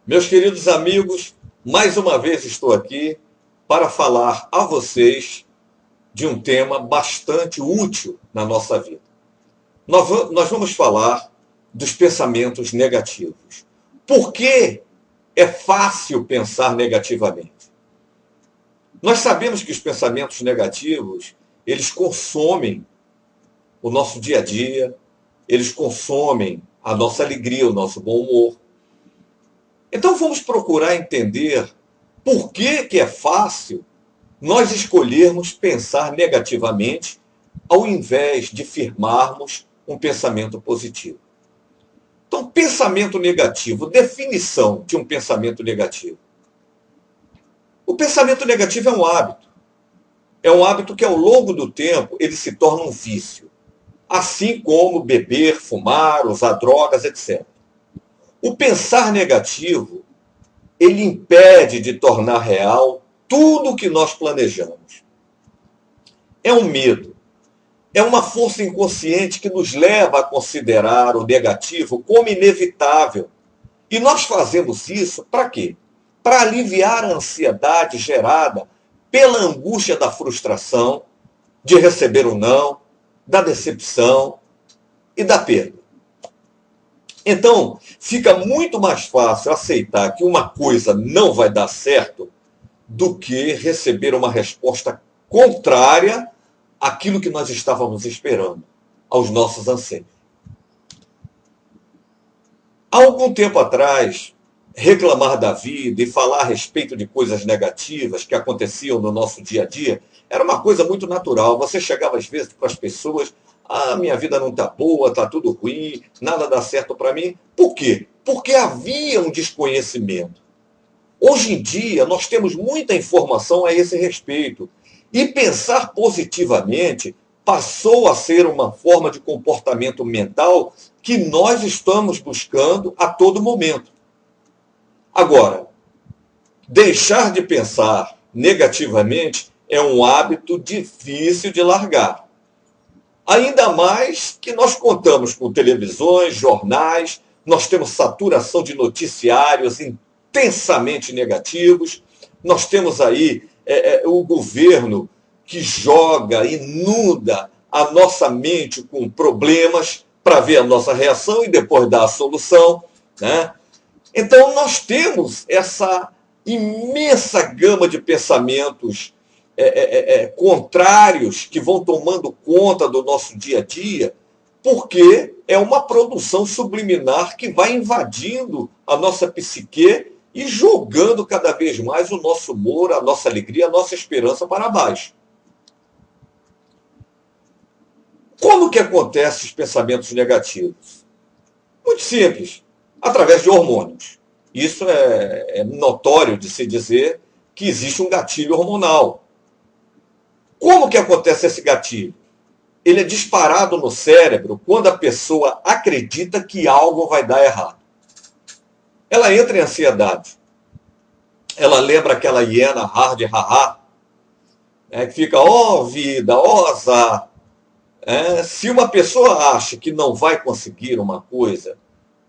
Meus queridos amigos, mais uma vez estou aqui para falar a vocês de um tema bastante útil na nossa vida. Nós vamos falar dos pensamentos negativos. Por que é fácil pensar negativamente? Nós sabemos que os pensamentos negativos, eles consomem o nosso dia a dia, eles consomem a nossa alegria, o nosso bom humor. Então vamos procurar entender por que é fácil nós escolhermos pensar negativamente ao invés de firmarmos um pensamento positivo. Então, pensamento negativo, definição de um pensamento negativo. O pensamento negativo é um hábito. É um hábito que ao longo do tempo ele se torna um vício. Assim como beber, fumar, usar drogas, etc. O pensar negativo, ele impede de tornar real tudo o que nós planejamos. É um medo. É uma força inconsciente que nos leva a considerar o negativo como inevitável. E nós fazemos isso para quê? Para aliviar a ansiedade gerada pela angústia da frustração, de receber o não, da decepção e da perda. Então, fica muito mais fácil aceitar que uma coisa não vai dar certo do que receber uma resposta contrária àquilo que nós estávamos esperando, aos nossos anseios. Há algum tempo atrás, reclamar da vida e falar a respeito de coisas negativas que aconteciam no nosso dia a dia era uma coisa muito natural. Você chegava às vezes para as pessoas: minha vida não está boa, está tudo ruim, nada dá certo para mim. Por quê? Porque havia um desconhecimento. Hoje em dia, nós temos muita informação a esse respeito. E pensar positivamente passou a ser uma forma de comportamento mental que nós estamos buscando a todo momento. Agora, deixar de pensar negativamente é um hábito difícil de largar. Ainda mais que nós contamos com televisões, jornais, nós temos saturação de noticiários intensamente negativos, nós temos aí o governo que joga, inunda a nossa mente com problemas para ver a nossa reação e depois dar a solução, né? Então nós temos essa imensa gama de pensamentos contrários que vão tomando conta do nosso dia a dia, porque é uma produção subliminar que vai invadindo a nossa psique e jogando cada vez mais o nosso humor, a nossa alegria, a nossa esperança para baixo. Como que acontecem os pensamentos negativos? Muito simples, através de hormônios. Isso é notório de se dizer que existe um gatilho hormonal. Como que acontece esse gatilho? Ele é disparado no cérebro quando a pessoa acredita que algo vai dar errado. Ela entra em ansiedade. Ela lembra aquela hiena hard haha, que fica, vida, azar. Se uma pessoa acha que não vai conseguir uma coisa,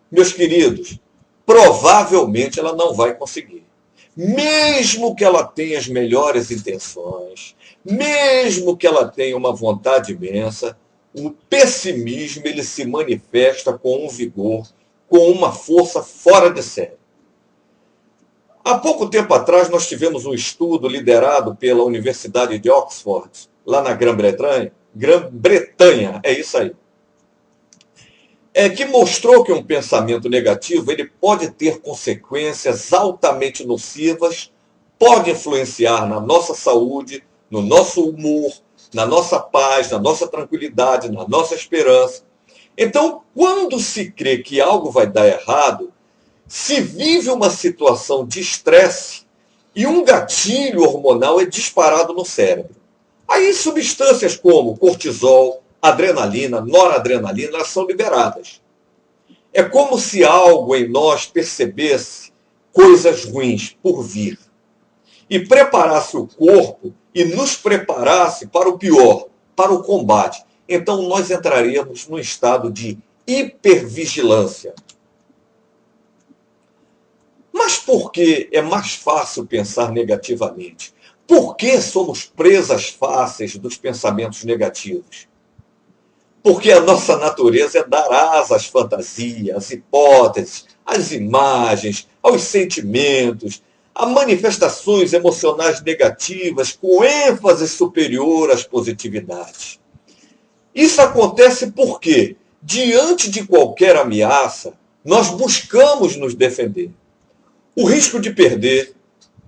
meus queridos, provavelmente ela não vai conseguir. Mesmo que ela tenha as melhores intenções, mesmo que ela tenha uma vontade imensa, o pessimismo ele se manifesta com um vigor, com uma força fora de série. Há pouco tempo atrás nós tivemos um estudo liderado pela Universidade de Oxford, lá na Grã-Bretanha, é isso aí, que mostrou que um pensamento negativo ele pode ter consequências altamente nocivas, pode influenciar na nossa saúde, no nosso humor, na nossa paz, na nossa tranquilidade, na nossa esperança. Então, quando se crê que algo vai dar errado, se vive uma situação de estresse e um gatilho hormonal é disparado no cérebro. Aí substâncias como cortisol, adrenalina, noradrenalina, elas são liberadas. É como se algo em nós percebesse coisas ruins por vir e preparasse o corpo e nos preparasse para o pior, para o combate. Então nós entraríamos num estado de hipervigilância. Mas por que é mais fácil pensar negativamente? Por que somos presas fáceis dos pensamentos negativos? Porque a nossa natureza é dar asas às fantasias, às hipóteses, às imagens, aos sentimentos, a manifestações emocionais negativas com ênfase superior às positividades. Isso acontece porque, diante de qualquer ameaça, nós buscamos nos defender. O risco de perder,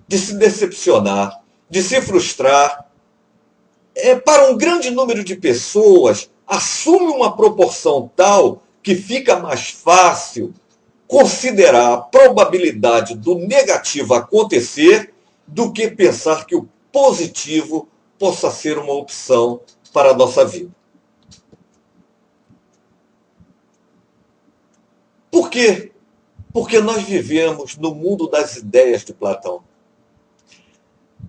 de se decepcionar, de se frustrar, para um grande número de pessoas, assume uma proporção tal que fica mais fácil considerar a probabilidade do negativo acontecer do que pensar que o positivo possa ser uma opção para a nossa vida. Por quê? Porque nós vivemos no mundo das ideias de Platão.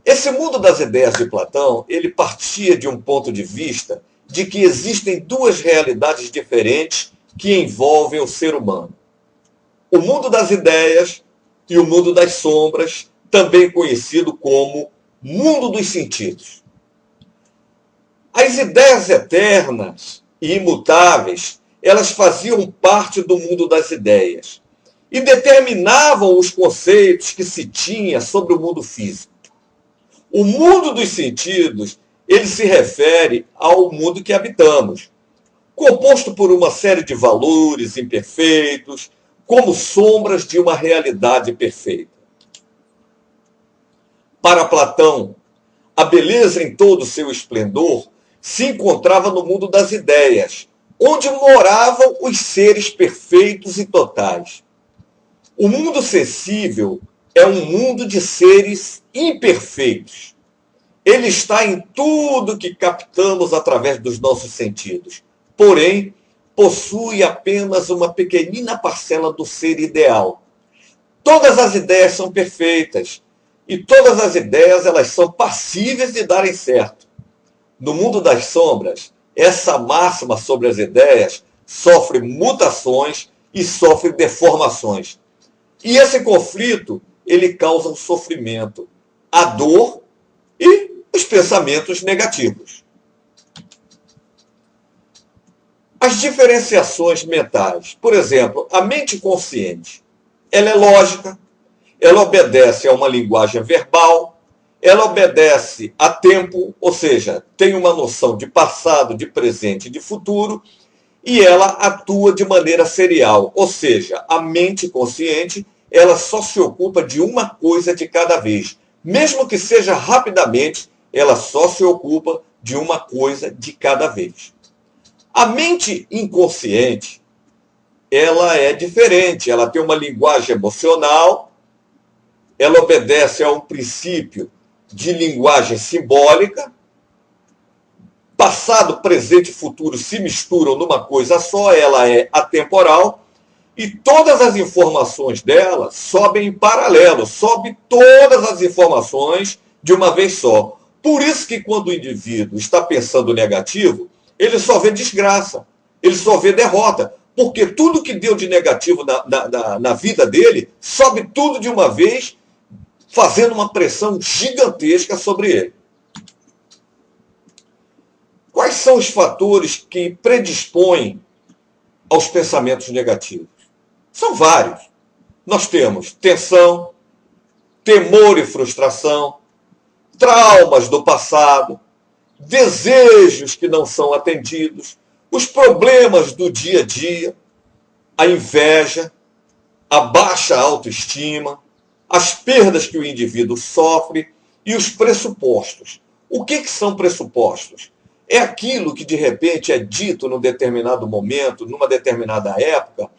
Esse mundo das ideias de Platão, ele partia de um ponto de vista de que existem duas realidades diferentes que envolvem o ser humano. O mundo das ideias e o mundo das sombras, também conhecido como mundo dos sentidos. As ideias eternas e imutáveis, elas faziam parte do mundo das ideias e determinavam os conceitos que se tinha sobre o mundo físico. O mundo dos sentidos, ele se refere ao mundo que habitamos, composto por uma série de valores imperfeitos, como sombras de uma realidade perfeita. Para Platão, a beleza em todo o seu esplendor se encontrava no mundo das ideias, onde moravam os seres perfeitos e totais. O mundo sensível é um mundo de seres imperfeitos. Ele está em tudo que captamos através dos nossos sentidos. Porém, possui apenas uma pequenina parcela do ser ideal. Todas as ideias são perfeitas. E todas as ideias, elas são passíveis de darem certo. No mundo das sombras, essa máxima sobre as ideias sofre mutações e sofre deformações. E esse conflito, ele causa um sofrimento, a dor e os pensamentos negativos. As diferenciações mentais. Por exemplo, a mente consciente. Ela é lógica, ela obedece a uma linguagem verbal, ela obedece a tempo, ou seja, tem uma noção de passado, de presente e de futuro, e ela atua de maneira serial, ou seja, a mente consciente, ela só se ocupa de uma coisa de cada vez. Mesmo que seja rapidamente, ela só se ocupa de uma coisa de cada vez. A mente inconsciente, ela é diferente, ela tem uma linguagem emocional, ela obedece a um princípio de linguagem simbólica, passado, presente e futuro se misturam numa coisa só, ela é atemporal, e todas as informações dela sobem em paralelo, sobe todas as informações de uma vez só. Por isso que quando o indivíduo está pensando negativo, ele só vê desgraça, ele só vê derrota, porque tudo que deu de negativo na vida dele, sobe tudo de uma vez, fazendo uma pressão gigantesca sobre ele. Quais são os fatores que predispõem aos pensamentos negativos? São vários. Nós temos tensão, temor e frustração, traumas do passado, desejos que não são atendidos, os problemas do dia a dia, a inveja, a baixa autoestima, as perdas que o indivíduo sofre e os pressupostos. O que são pressupostos? É aquilo que de repente é dito num determinado momento, numa determinada época,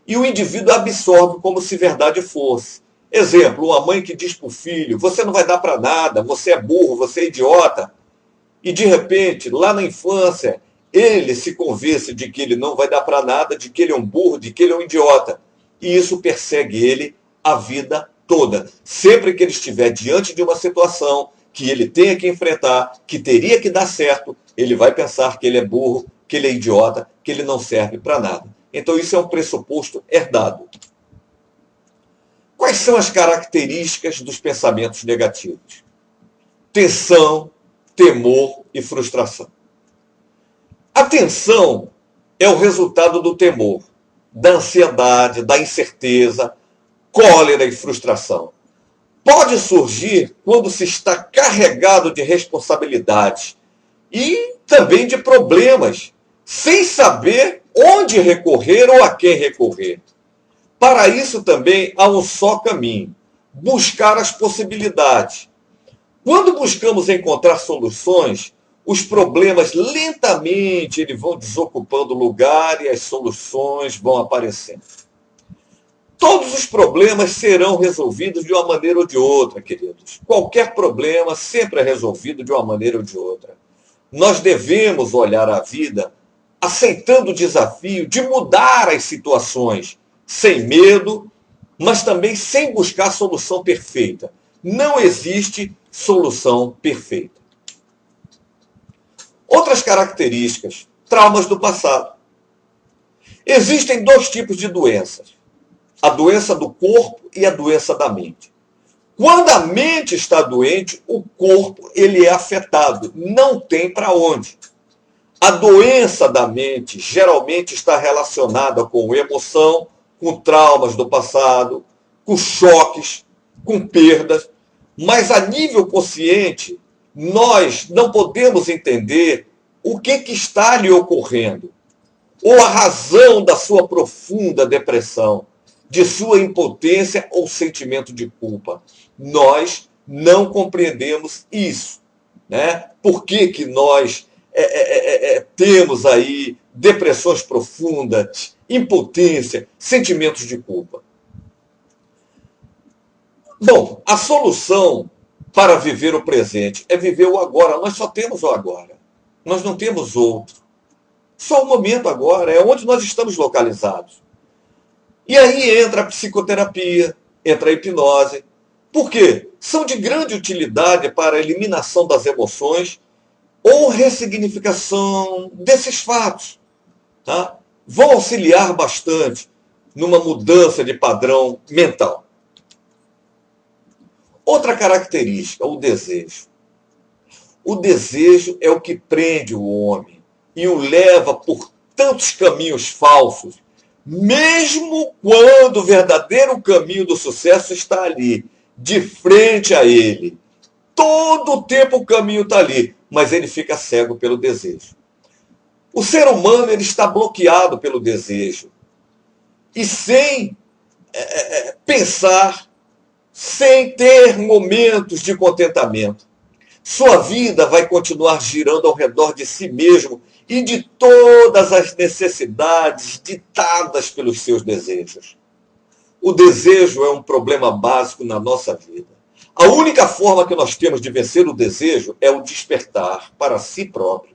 e o indivíduo absorve como se verdade fosse. Exemplo, uma mãe que diz para o filho, você não vai dar para nada, você é burro, você é idiota. E de repente, lá na infância, ele se convence de que ele não vai dar para nada, de que ele é um burro, de que ele é um idiota. E isso persegue ele a vida toda. Sempre que ele estiver diante de uma situação que ele tenha que enfrentar, que teria que dar certo, ele vai pensar que ele é burro, que ele é idiota, que ele não serve para nada. Então isso é um pressuposto herdado. Quais são as características dos pensamentos negativos? Tensão, temor e frustração. A tensão é o resultado do temor, da ansiedade, da incerteza, cólera e frustração. Pode surgir quando se está carregado de responsabilidades e também de problemas, sem saber onde recorrer ou a quem recorrer. Para isso também há um só caminho: buscar as possibilidades. Quando buscamos encontrar soluções, os problemas lentamente eles vão desocupando lugar e as soluções vão aparecendo. Todos os problemas serão resolvidos de uma maneira ou de outra, queridos. Qualquer problema sempre é resolvido de uma maneira ou de outra. Nós devemos olhar a vida aceitando o desafio de mudar as situações, sem medo, mas também sem buscar solução perfeita. Não existe solução perfeita. Outras características: traumas do passado. Existem dois tipos de doenças: a doença do corpo e a doença da mente. Quando a mente está doente, o corpo ele é afetado, não tem para onde. A doença da mente geralmente está relacionada com emoção, com traumas do passado, com choques, com perdas, mas a nível consciente, nós não podemos entender o que está lhe ocorrendo, ou a razão da sua profunda depressão, de sua impotência ou sentimento de culpa. Nós não compreendemos isso, né? Por que nós temos aí depressões profundas, impotência, sentimentos de culpa? Bom, a solução para viver o presente é viver o agora. Nós só temos o agora. Nós não temos outro. Só o momento agora é onde nós estamos localizados. E aí entra a psicoterapia, entra a hipnose. Por quê? São de grande utilidade para a eliminação das emoções ou ressignificação desses fatos. Tá? Vão auxiliar bastante numa mudança de padrão mental. Outra característica: o desejo. O desejo é o que prende o homem e o leva por tantos caminhos falsos, mesmo quando o verdadeiro caminho do sucesso está ali, de frente a ele. Todo o tempo o caminho está ali, mas ele fica cego pelo desejo. O ser humano ele está bloqueado pelo desejo. E sem pensar, sem ter momentos de contentamento. Sua vida vai continuar girando ao redor de si mesmo e de todas as necessidades ditadas pelos seus desejos. O desejo é um problema básico na nossa vida. A única forma que nós temos de vencer o desejo é o despertar para si próprio.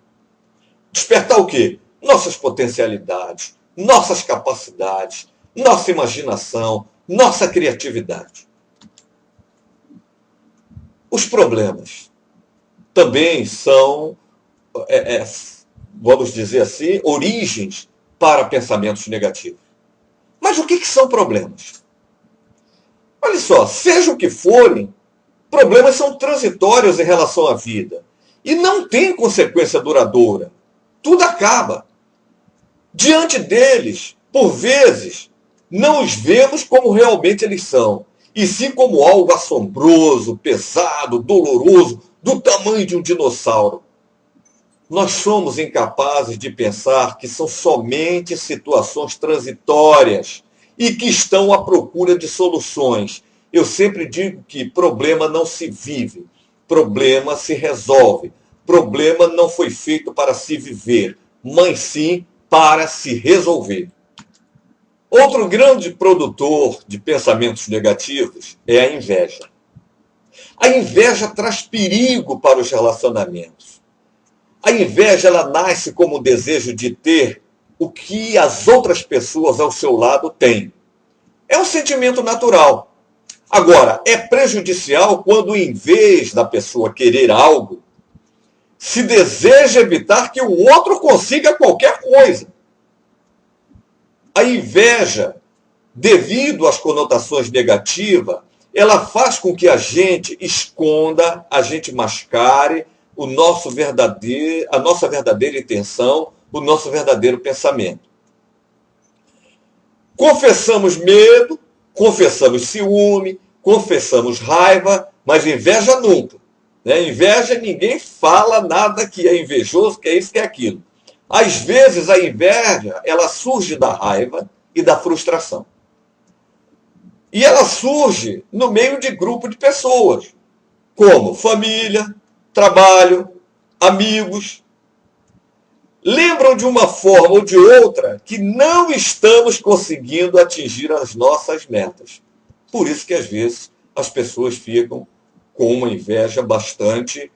Despertar o quê? Nossas potencialidades, nossas capacidades, nossa imaginação, nossa criatividade. Os problemas também são, vamos dizer assim, origens para pensamentos negativos. Mas o que são problemas? Olha só, seja o que forem, problemas são transitórios em relação à vida e não têm consequência duradoura. Tudo acaba. Diante deles, por vezes, não os vemos como realmente eles são, e sim como algo assombroso, pesado, doloroso, do tamanho de um dinossauro. Nós somos incapazes de pensar que são somente situações transitórias e que estão à procura de soluções. Eu sempre digo que problema não se vive, problema se resolve. Problema não foi feito para se viver, mas sim para se resolver. Outro grande produtor de pensamentos negativos é a inveja. A inveja traz perigo para os relacionamentos. A inveja ela nasce como o desejo de ter o que as outras pessoas ao seu lado têm. É um sentimento natural. Agora, é prejudicial quando, em vez da pessoa querer algo, se deseja evitar que o outro consiga qualquer coisa. A inveja devido às conotações negativas, ela faz com que a gente esconda, a gente mascare a nossa verdadeira intenção, o nosso verdadeiro pensamento. Confessamos medo, confessamos ciúme, confessamos raiva, mas inveja nunca. Né? Inveja, ninguém fala nada que é invejoso, que é isso, que é aquilo. Às vezes a inveja, ela surge da raiva e da frustração. E ela surge no meio de grupo de pessoas, como família, trabalho, amigos. Lembram de uma forma ou de outra que não estamos conseguindo atingir as nossas metas. Por isso que às vezes as pessoas ficam com uma inveja bastante,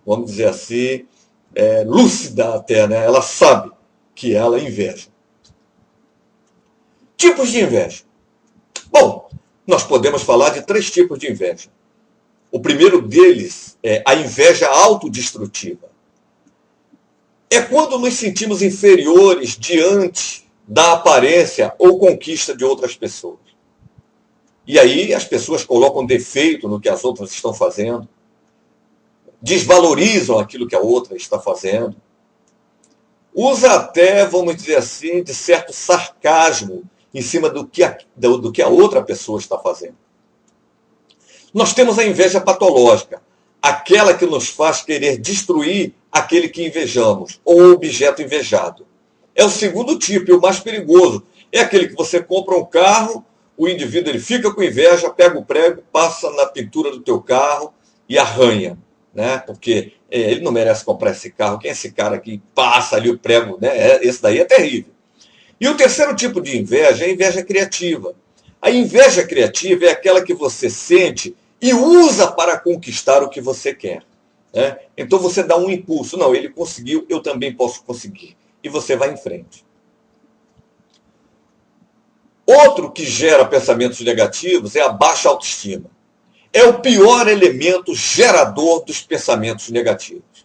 vamos dizer assim, lúcida até, né? Ela sabe que ela inveja. Tipos de inveja. Bom, nós podemos falar de 3 tipos de inveja. O primeiro deles é a inveja autodestrutiva. É quando nos sentimos inferiores diante da aparência ou conquista de outras pessoas. E aí as pessoas colocam defeito no que as outras estão fazendo, desvalorizam aquilo que a outra está fazendo, usa até, vamos dizer assim, de certo sarcasmo em cima do que a outra pessoa está fazendo. Nós temos a inveja patológica, aquela que nos faz querer destruir aquele que invejamos, ou o objeto invejado. É o segundo tipo, e o mais perigoso. É aquele que você compra um carro, o indivíduo ele fica com inveja, pega o prego, passa na pintura do teu carro e arranha. Né? Porque ele não merece comprar esse carro. Quem é esse cara que passa ali o prego? Né? Esse daí é terrível. E o terceiro tipo de inveja é a inveja criativa. A inveja criativa é aquela que você sente e usa para conquistar o que você quer. Né? Então você dá um impulso. Não, ele conseguiu, eu também posso conseguir. E você vai em frente. Outro que gera pensamentos negativos é a baixa autoestima. É o pior elemento gerador dos pensamentos negativos.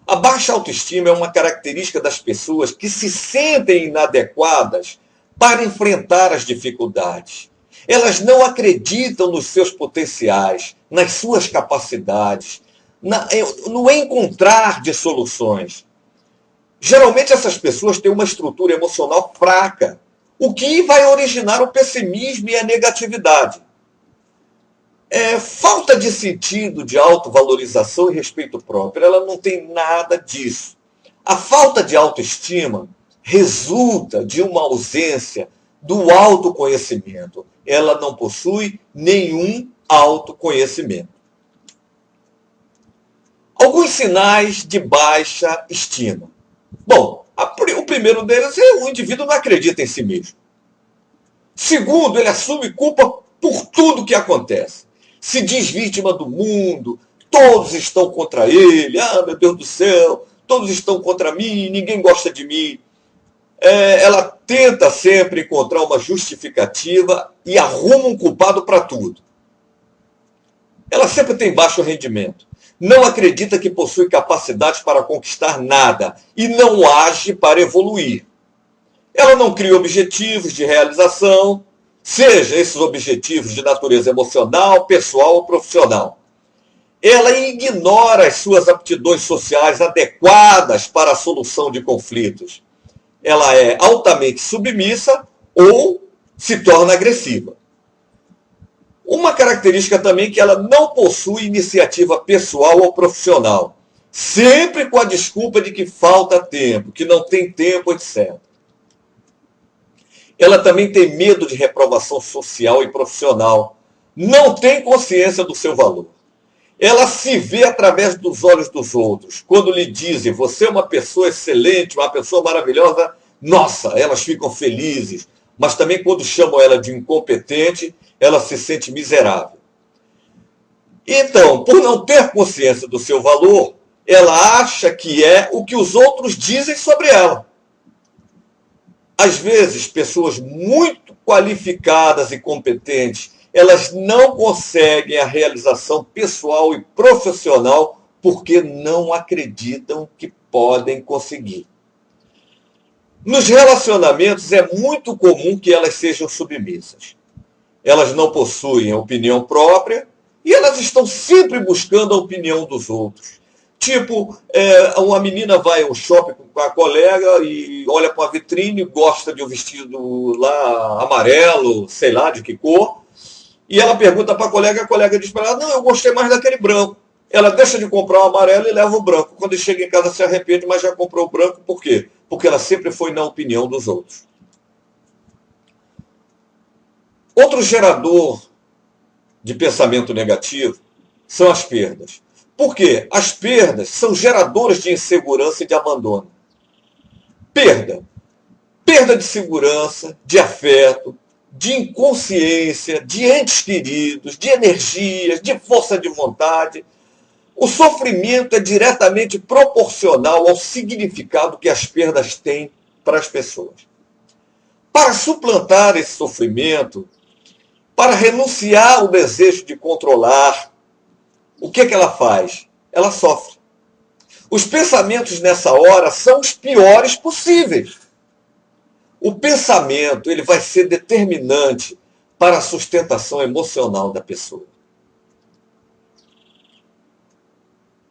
A baixa autoestima é uma característica das pessoas que se sentem inadequadas para enfrentar as dificuldades. Elas não acreditam nos seus potenciais, nas suas capacidades, no encontrar de soluções. Geralmente essas pessoas têm uma estrutura emocional fraca, o que vai originar o pessimismo e a negatividade. Falta de sentido de autovalorização e respeito próprio. Ela não tem nada disso. A falta de autoestima resulta de uma ausência do autoconhecimento. Ela não possui nenhum autoconhecimento. Alguns sinais de baixa estima. Bom, o primeiro deles é o indivíduo não acredita em si mesmo. Segundo, ele assume culpa por tudo que acontece. Se diz vítima do mundo, todos estão contra ele, meu Deus do céu, todos estão contra mim, ninguém gosta de mim. Ela tenta sempre encontrar uma justificativa e arruma um culpado para tudo. Ela sempre tem baixo rendimento. Não acredita que possui capacidades para conquistar nada e não age para evoluir. Ela não cria objetivos de realização, seja esses objetivos de natureza emocional, pessoal ou profissional. Ela ignora as suas aptidões sociais adequadas para a solução de conflitos. Ela é altamente submissa ou se torna agressiva. Uma característica também é que ela não possui iniciativa pessoal ou profissional, sempre com a desculpa de que falta tempo, que não tem tempo, etc. Ela também tem medo de reprovação social e profissional. Não tem consciência do seu valor. Ela se vê através dos olhos dos outros. Quando lhe dizem, você é uma pessoa excelente, uma pessoa maravilhosa, nossa, elas ficam felizes. Mas também quando chamam ela de incompetente, ela se sente miserável. Então, por não ter consciência do seu valor, ela acha que é o que os outros dizem sobre ela. Às vezes, pessoas muito qualificadas e competentes, elas não conseguem a realização pessoal e profissional porque não acreditam que podem conseguir. Nos relacionamentos é muito comum que elas sejam submissas. Elas não possuem a opinião própria e elas estão sempre buscando a opinião dos outros. Tipo, uma menina vai ao shopping com a colega e olha para a vitrine, gosta de um vestido lá amarelo, sei lá de que cor, e ela pergunta para a colega diz para ela, não, eu gostei mais daquele branco. Ela deixa de comprar o amarelo e leva o branco. Quando chega em casa se arrepende, mas já comprou o branco. Por quê? Porque ela sempre foi na opinião dos outros. Outro gerador de pensamento negativo são as perdas. Por quê? As perdas são geradoras de insegurança e de abandono. Perda. Perda de segurança, de afeto, de inconsciência, de entes queridos, de energias, de força de vontade. O sofrimento é diretamente proporcional ao significado que as perdas têm para as pessoas. Para suplantar esse sofrimento, para renunciar ao desejo de controlar, o que ela faz? Ela sofre. Os pensamentos nessa hora são os piores possíveis. O pensamento ele vai ser determinante para a sustentação emocional da pessoa.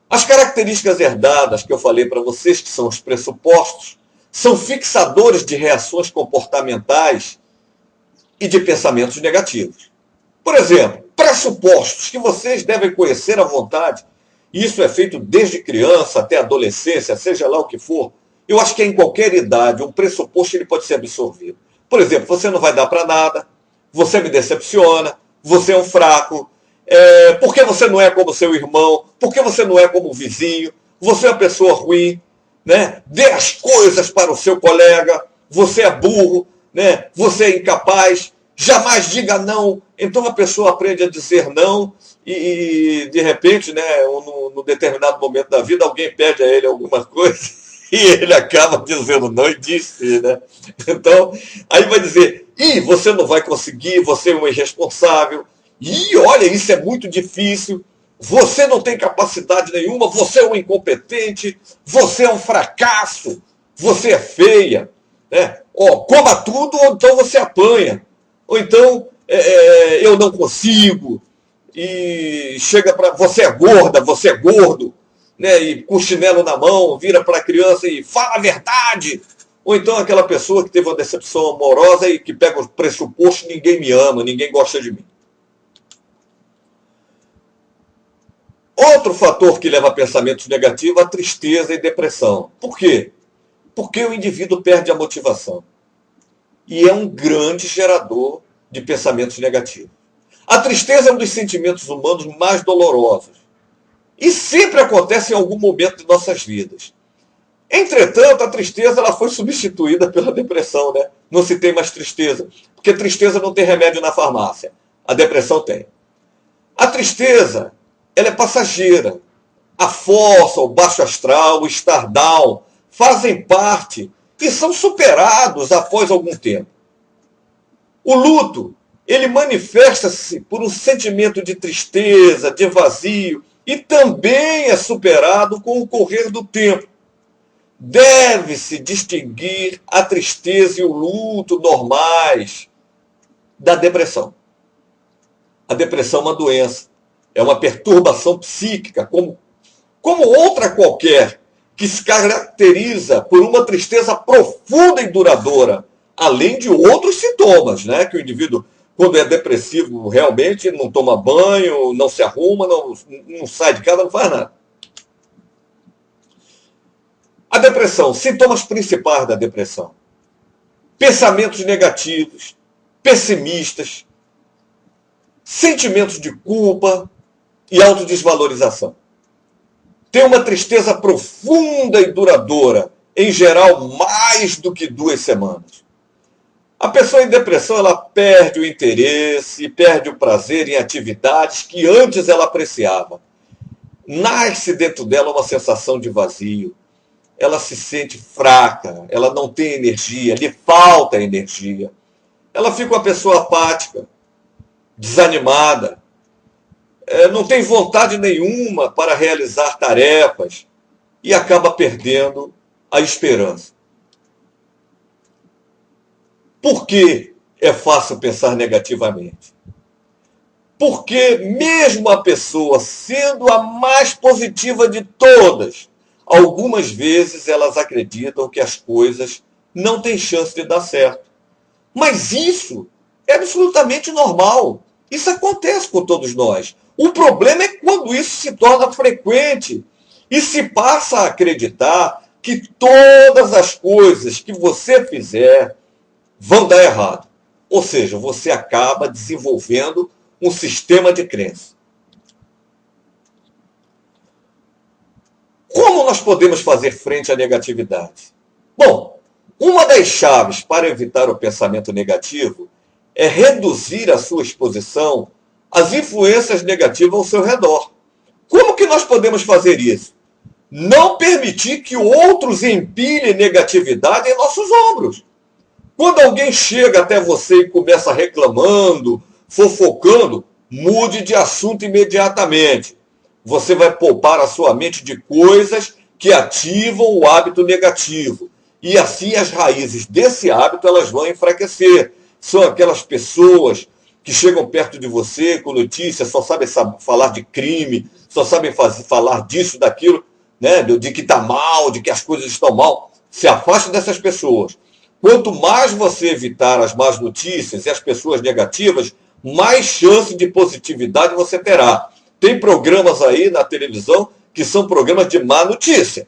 As características herdadas que eu falei para vocês, que são os pressupostos, são fixadores de reações comportamentais e de pensamentos negativos. Por exemplo, pressupostos que vocês devem conhecer à vontade, e isso é feito desde criança até adolescência, seja lá o que for. Eu acho que em qualquer idade, um pressuposto ele pode ser absorvido. Por exemplo, você não vai dar para nada, você me decepciona, você é um fraco, por que você não é como seu irmão, por que você não é como o vizinho, você é uma pessoa ruim, né? Dê as coisas para o seu colega, você é burro, né? Você é incapaz, jamais diga não. Então a pessoa aprende a dizer não e de repente, né, num determinado momento da vida, alguém pede a ele alguma coisa e ele acaba dizendo não e diz sim, né? Então, aí vai dizer, você não vai conseguir, você é um irresponsável, olha, isso é muito difícil, você não tem capacidade nenhuma, você é um incompetente, você é um fracasso, você é feia, né? Coma tudo ou então você apanha. Ou então, eu não consigo, e chega para você é gorda, você é gordo, né? E com o chinelo na mão, vira para a criança e fala a verdade. Ou então aquela pessoa que teve uma decepção amorosa e que pega o pressuposto, ninguém me ama, ninguém gosta de mim. Outro fator que leva a pensamentos negativos é a tristeza e depressão. Por quê? Porque o indivíduo perde a motivação. E é um grande gerador de pensamentos negativos. A tristeza é um dos sentimentos humanos mais dolorosos. E sempre acontece em algum momento de nossas vidas. Entretanto, a tristeza ela foi substituída pela depressão, né? Não se tem mais tristeza. Porque tristeza não tem remédio na farmácia. A depressão tem. A tristeza, ela é passageira. A força, o baixo astral, o estar down, fazem parte e são superados após algum tempo. O luto, ele manifesta-se por um sentimento de tristeza, de vazio, e também é superado com o correr do tempo. Deve-se distinguir a tristeza e o luto normais da depressão. A depressão é uma doença, é uma perturbação psíquica, como outra qualquer, que se caracteriza por uma tristeza profunda e duradoura, além de outros sintomas, né? Que o indivíduo, quando é depressivo, realmente não toma banho, não se arruma, não sai de casa, não faz nada. A depressão, sintomas principais da depressão. Pensamentos negativos, pessimistas, sentimentos de culpa e autodesvalorização. Tem uma tristeza profunda e duradoura, em geral mais do que 2 semanas. A pessoa em depressão ela perde o interesse, perde o prazer em atividades que antes ela apreciava. Nasce dentro dela uma sensação de vazio. Ela se sente fraca, ela não tem energia, lhe falta energia. Ela fica uma pessoa apática, desanimada, não tem vontade nenhuma para realizar tarefas e acaba perdendo a esperança. Por que é fácil pensar negativamente? Porque mesmo a pessoa sendo a mais positiva de todas, algumas vezes elas acreditam que as coisas não têm chance de dar certo. Mas isso é absolutamente normal. Isso acontece com todos nós. O problema é quando isso se torna frequente e se passa a acreditar que todas as coisas que você fizer vão dar errado. Ou seja, você acaba desenvolvendo um sistema de crença. Como nós podemos fazer frente à negatividade? Bom, uma das chaves para evitar o pensamento negativo é reduzir a sua exposição às influências negativas ao seu redor. Como que nós podemos fazer isso? Não permitir que outros empilhem negatividade em nossos ombros. Quando alguém chega até você e começa reclamando, fofocando, mude de assunto imediatamente. Você vai poupar a sua mente de coisas que ativam o hábito negativo. E assim as raízes desse hábito elas vão enfraquecer. São aquelas pessoas que chegam perto de você com notícias, só sabem falar de crime, só sabem falar disso, daquilo, né? De que está mal, de que as coisas estão mal. Se afaste dessas pessoas. Quanto mais você evitar as más notícias e as pessoas negativas, mais chance de positividade você terá. Tem programas aí na televisão que são programas de má notícia.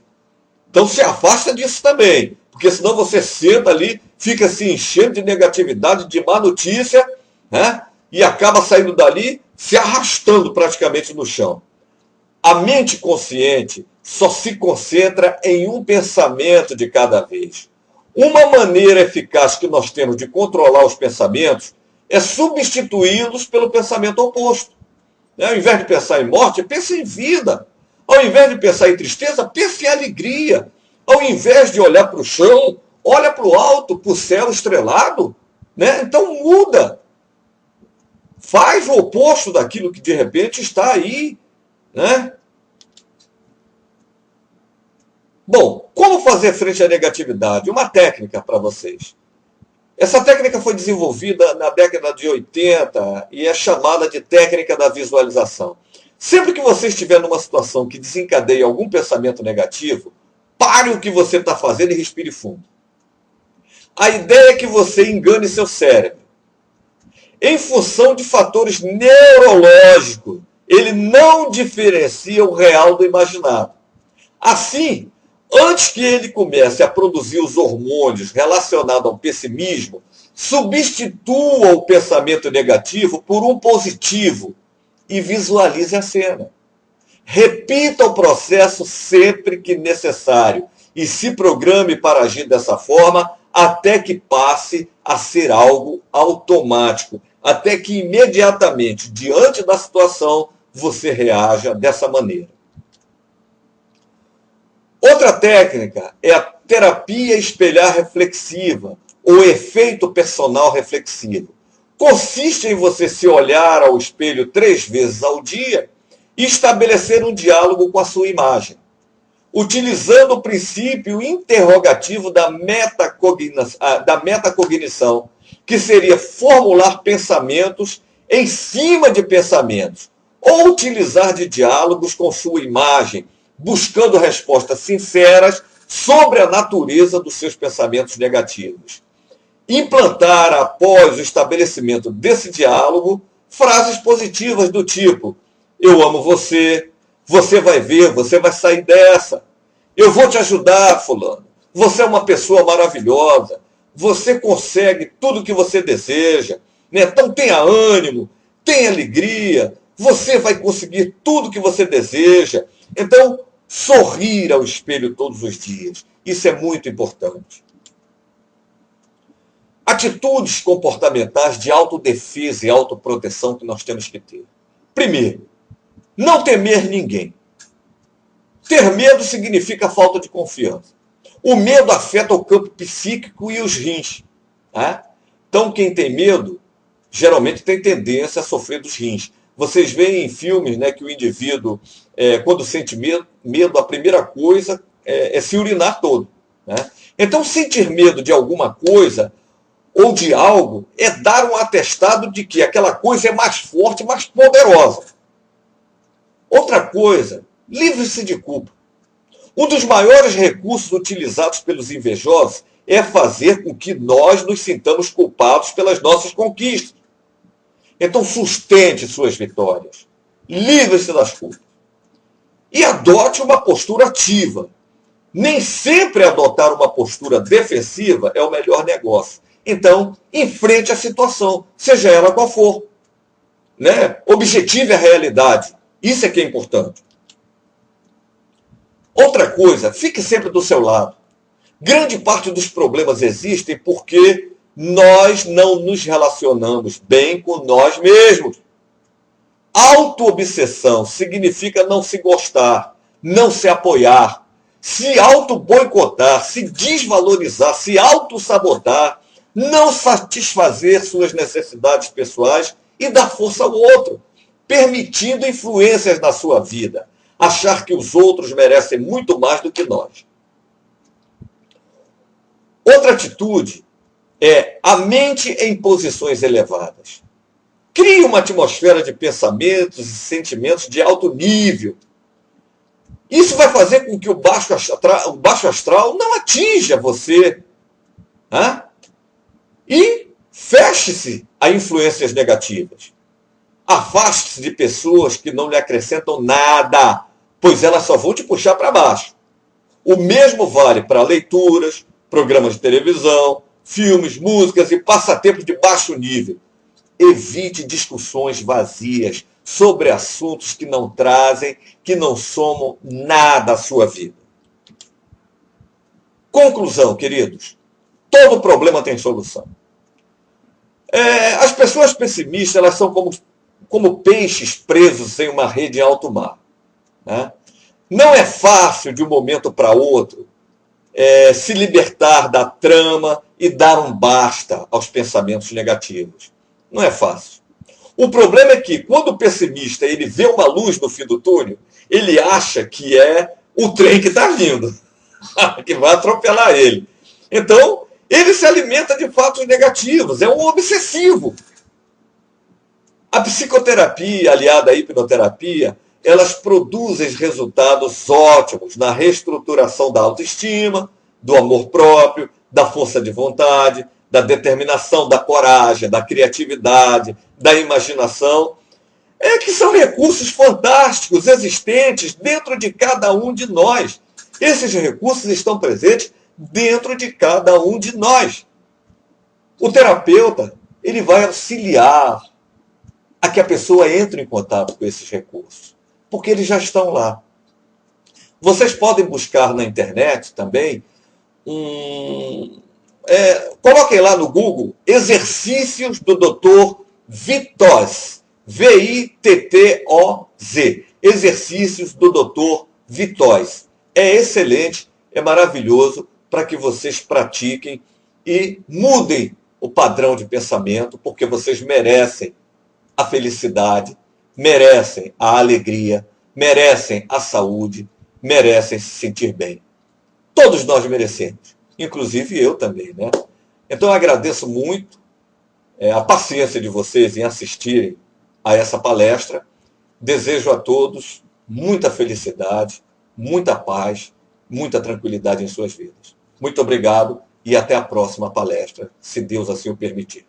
Então se afasta disso também, porque senão você senta ali, fica se enchendo de negatividade, de má notícia, né? E acaba saindo dali se arrastando praticamente no chão. A mente consciente só se concentra em um pensamento de cada vez. Uma maneira eficaz que nós temos de controlar os pensamentos é substituí-los pelo pensamento oposto. Ao invés de pensar em morte, pense em vida. Ao invés de pensar em tristeza, pense em alegria. Ao invés de olhar para o chão, olha para o alto, para o céu estrelado. Né? Então muda. Faz o oposto daquilo que de repente está aí. Né? Bom, como fazer frente à negatividade? Uma técnica para vocês. Essa técnica foi desenvolvida na década de 80 e é chamada de técnica da visualização. Sempre que você estiver numa situação que desencadeie algum pensamento negativo, pare o que você está fazendo e respire fundo. A ideia é que você engane seu cérebro. Em função de fatores neurológicos, ele não diferencia o real do imaginado. Assim, antes que ele comece a produzir os hormônios relacionados ao pessimismo, substitua o pensamento negativo por um positivo e visualize a cena. Repita o processo sempre que necessário e se programe para agir dessa forma até que passe a ser algo automático, até que imediatamente, diante da situação, você reaja dessa maneira. Outra técnica é a terapia espelhar reflexiva, ou efeito personal reflexivo. Consiste em você se olhar ao espelho 3 vezes ao dia e estabelecer um diálogo com a sua imagem, utilizando o princípio interrogativo da metacognição, que seria formular pensamentos em cima de pensamentos, ou utilizar de diálogos com sua imagem, buscando respostas sinceras sobre a natureza dos seus pensamentos negativos. Implantar, após o estabelecimento desse diálogo, frases positivas do tipo: eu amo você, você vai ver, você vai sair dessa, eu vou te ajudar, fulano, você é uma pessoa maravilhosa, você consegue tudo o que você deseja, né? Então tenha ânimo, tenha alegria, você vai conseguir tudo o que você deseja. Então, sorrir ao espelho todos os dias. Isso é muito importante. Atitudes comportamentais de autodefesa e autoproteção que nós temos que ter. Primeiro, não temer ninguém. Ter medo significa falta de confiança. O medo afeta o campo psíquico e os rins. Né? Então, quem tem medo, geralmente tem tendência a sofrer dos rins. Vocês veem em filmes, né, que o indivíduo, quando sente medo, a primeira coisa é se urinar todo. Né? Então, sentir medo de alguma coisa ou de algo é dar um atestado de que aquela coisa é mais forte, mais poderosa. Outra coisa, livre-se de culpa. Um dos maiores recursos utilizados pelos invejosos é fazer com que nós nos sintamos culpados pelas nossas conquistas. Então, sustente suas vitórias. Livre-se das culpas. E adote uma postura ativa. Nem sempre adotar uma postura defensiva é o melhor negócio. Então, enfrente a situação, seja ela qual for. Né? Objetive a realidade. Isso é que é importante. Outra coisa, fique sempre do seu lado. Grande parte dos problemas existem porque nós não nos relacionamos bem com nós mesmos. Autoobsessão significa não se gostar, não se apoiar, se auto-boicotar, se desvalorizar, se auto-sabotar, não satisfazer suas necessidades pessoais e dar força ao outro, permitindo influências na sua vida, achar que os outros merecem muito mais do que nós. Outra atitude é a mente em posições elevadas. Crie uma atmosfera de pensamentos e sentimentos de alto nível. Isso vai fazer com que o baixo astral não atinja você. Né? E feche-se a influências negativas. Afaste-se de pessoas que não lhe acrescentam nada, pois elas só vão te puxar para baixo. O mesmo vale para leituras, programas de televisão, filmes, músicas e passatempos de baixo nível. Evite discussões vazias sobre assuntos que não trazem, que não somam nada à sua vida. Conclusão, queridos. Todo problema tem solução. As pessoas pessimistas, elas são como peixes presos em uma rede em alto mar. Né? Não é fácil, de um momento para outro, se libertar da trama e dar um basta aos pensamentos negativos. Não é fácil. O problema é que, quando o pessimista ele vê uma luz no fim do túnel, ele acha que é o trem que está vindo, que vai atropelar ele. Então, ele se alimenta de fatos negativos, é um obsessivo. A psicoterapia, aliada à hipnoterapia, elas produzem resultados ótimos na reestruturação da autoestima, do amor próprio, da força de vontade, da determinação, da coragem, da criatividade, da imaginação, que são recursos fantásticos existentes dentro de cada um de nós. Esses recursos estão presentes dentro de cada um de nós. O terapeuta, ele vai auxiliar a que a pessoa entre em contato com esses recursos, porque eles já estão lá. Vocês podem buscar na internet também coloquem lá no Google exercícios do Dr. Vittoz, V-I-T-T-O-Z, exercícios do Dr. Vittoz. É excelente, é maravilhoso para que vocês pratiquem e mudem o padrão de pensamento, porque vocês merecem a felicidade, merecem a alegria, merecem a saúde, merecem se sentir bem. Todos nós merecemos, inclusive eu também, né? Então eu agradeço muito a paciência de vocês em assistirem a essa palestra. Desejo a todos muita felicidade, muita paz, muita tranquilidade em suas vidas. Muito obrigado e até a próxima palestra, se Deus assim o permitir.